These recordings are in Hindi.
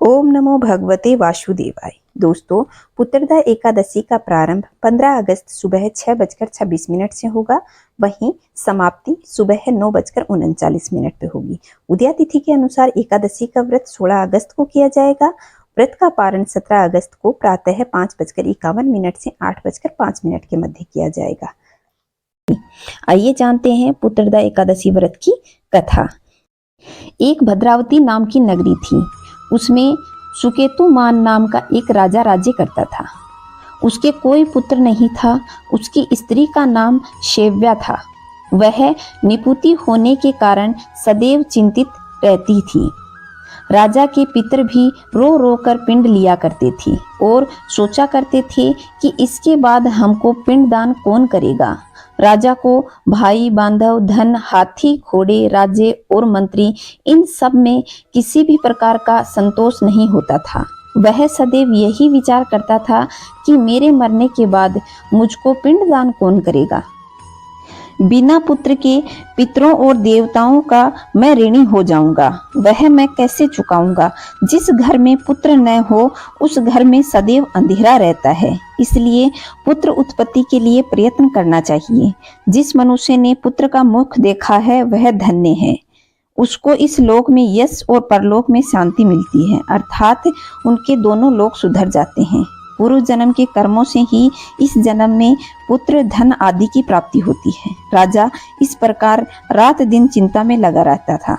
ओम नमो भगवते वासुदेवाय। दोस्तों, पुत्रदा एकादशी का प्रारंभ 15 अगस्त सुबह 6:26 से होगा। वहीं समाप्ति सुबह 9:39 पे होगी। उदया तिथि के अनुसार एकादशी का व्रत 16 अगस्त को किया जाएगा। व्रत का पारण 17 अगस्त को प्रातः 5:51 से 8:05 के मध्य किया जाएगा। आइए जानते हैं पुत्रदा एकादशी व्रत की कथा। एक भद्रावती नाम की नगरी थी। उसमें सुकेतुमान नाम का एक राजा राज्य करता था। उसके कोई पुत्र नहीं था। उसकी स्त्री का नाम शेव्या था। वह निपुति होने के कारण सदैव चिंतित रहती थी। राजा के पितर भी रो रो कर पिंड लिया करते थे और सोचा करते थे कि इसके बाद हमको पिंडदान कौन करेगा। राजा को भाई बांधव, धन, हाथी, घोड़े, राज्य और मंत्री, इन सब में किसी भी प्रकार का संतोष नहीं होता था। वह सदैव यही विचार करता था कि मेरे मरने के बाद मुझको पिंडदान कौन करेगा। बिना पुत्र के पितरों और देवताओं का मैं ऋणी हो जाऊंगा। वह मैं कैसे चुकाऊंगा। जिस घर में पुत्र न हो उस घर में सदैव अंधेरा रहता है। इसलिए पुत्र उत्पत्ति के लिए प्रयत्न करना चाहिए। जिस मनुष्य ने पुत्र का मुख देखा है वह धन्य है। उसको इस लोक में यश और परलोक में शांति मिलती है, अर्थात उनके दोनों लोक सुधर जाते हैं। पूर्व जन्म के कर्मों से ही इस जन्म में पुत्र, धन आदि की प्राप्ति होती है। राजा इस प्रकार रात दिन चिंता में लगा रहता था।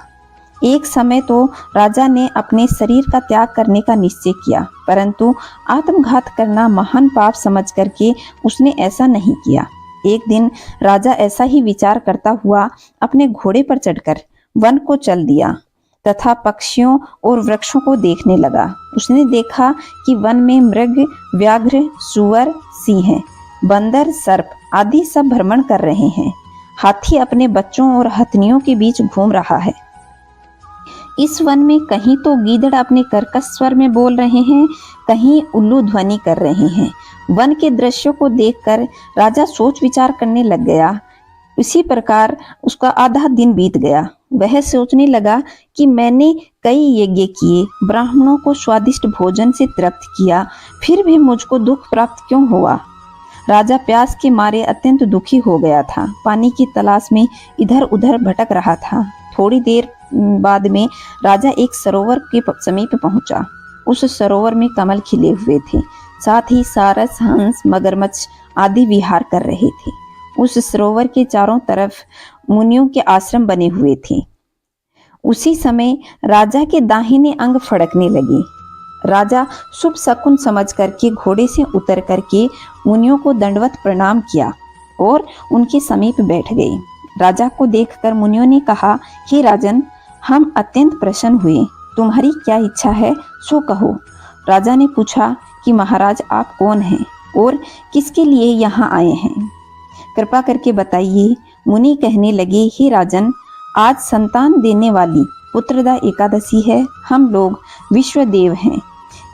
एक समय तो राजा ने अपने शरीर का त्याग करने का निश्चय किया, परंतु आत्मघात करना महान पाप समझ करके उसने ऐसा नहीं किया। एक दिन राजा ऐसा ही विचार करता हुआ अपने घोड़े पर चढ़कर वन को चल दिया तथा पक्षियों और वृक्षों को देखने लगा। उसने देखा कि वन में मृग, व्याघ्र, सुअर, सिंह, बंदर, सर्प आदि सब भ्रमण कर रहे हैं। हाथी अपने बच्चों और हथनियों के बीच घूम रहा है। इस वन में कहीं तो गीदड़ अपने कर्कश स्वर में बोल रहे हैं, कहीं उल्लू ध्वनि कर रहे हैं। वन के दृश्यों को देखकर राजा सोच विचार करने लग गया। इसी प्रकार उसका आधा दिन बीत गया। वह सोचने लगा कि मैंने कई यज्ञ किए, ब्राह्मणों को स्वादिष्ट भोजन से तृप्त किया, फिर भी मुझको दुख प्राप्त क्यों हुआ। राजा प्यास के मारे अत्यंत दुखी हो गया था। पानी की तलाश में इधर उधर भटक रहा था। थोड़ी देर बाद में राजा एक सरोवर के समीप पहुंचा। उस सरोवर में कमल खिले हुए थे। साथ ही सारस, हंस, मगरमच्छ आदि विहार कर रहे थे। उस सरोवर के चारों तरफ मुनियों के आश्रम बने हुए थे। उसी समय राजा के दाहिने अंग फड़कने लगे। राजा शुभ शकुन समझ करके घोड़े से उतर करके मुनियों को दंडवत प्रणाम किया और उनके समीप बैठ गए। राजा को देखकर मुनियों ने कहा, हे राजन, हम अत्यंत प्रसन्न हुए। तुम्हारी क्या इच्छा है सो कहो। राजा ने पूछा कि महाराज, आप कौन हैं और किसके लिए यहाँ आए हैं, कृपा करके बताइए। मुनि कहने लगे, हे राजन, आज संतान देने वाली पुत्रदा एकादशी है। हम लोग विश्वदेव हैं,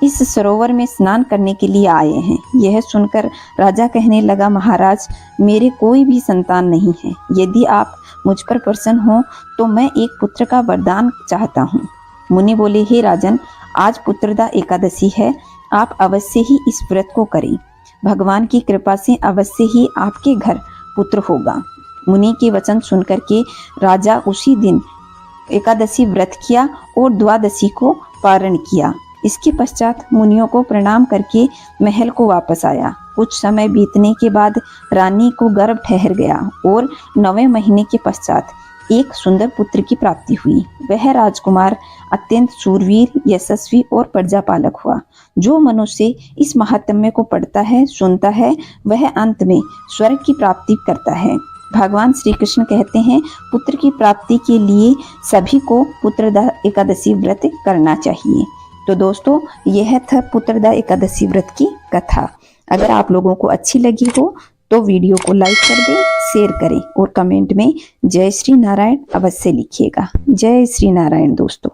इस सरोवर में स्नान करने के लिए आए हैं। यह सुनकर राजा कहने लगा, महाराज, मेरे कोई भी संतान नहीं है। यदि आप मुझ पर प्रसन्न हो तो मैं एक पुत्र का वरदान चाहता हूँ। मुनि बोले, हे राजन, आज पुत्रदा एकादशी है, आप अवश्य ही इस व्रत को करें। भगवान की कृपा से अवश्य ही आपके घर पुत्र होगा। मुनि के वचन सुनकर के राजा उसी दिन एकादशी व्रत किया और द्वादशी को पारण किया। इसके पश्चात मुनियों को प्रणाम करके महल को वापस आया। कुछ समय बीतने के बाद रानी को गर्भ ठहर गया और 9वें महीने के पश्चात एक सुंदर पुत्र की प्राप्ति हुई। वह राजकुमार अत्यंत शूरवीर, यशस्वी और प्रजापालक हुआ। जो मनुष्य इस महात्म्य को पढ़ता है, सुनता है, वह अंत में स्वर्ग की प्राप्ति करता है। भगवान श्री कृष्ण कहते हैं, पुत्र की प्राप्ति के लिए सभी को पुत्रदा एकादशी व्रत करना चाहिए। तो दोस्तों, यह था पुत्रदा एकादशी व्रत की कथा। अगर आप लोगों को अच्छी लगी हो तो वीडियो को लाइक कर दें, शेयर करें और कमेंट में जय श्री नारायण अवश्य लिखिएगा। जय श्री नारायण दोस्तों।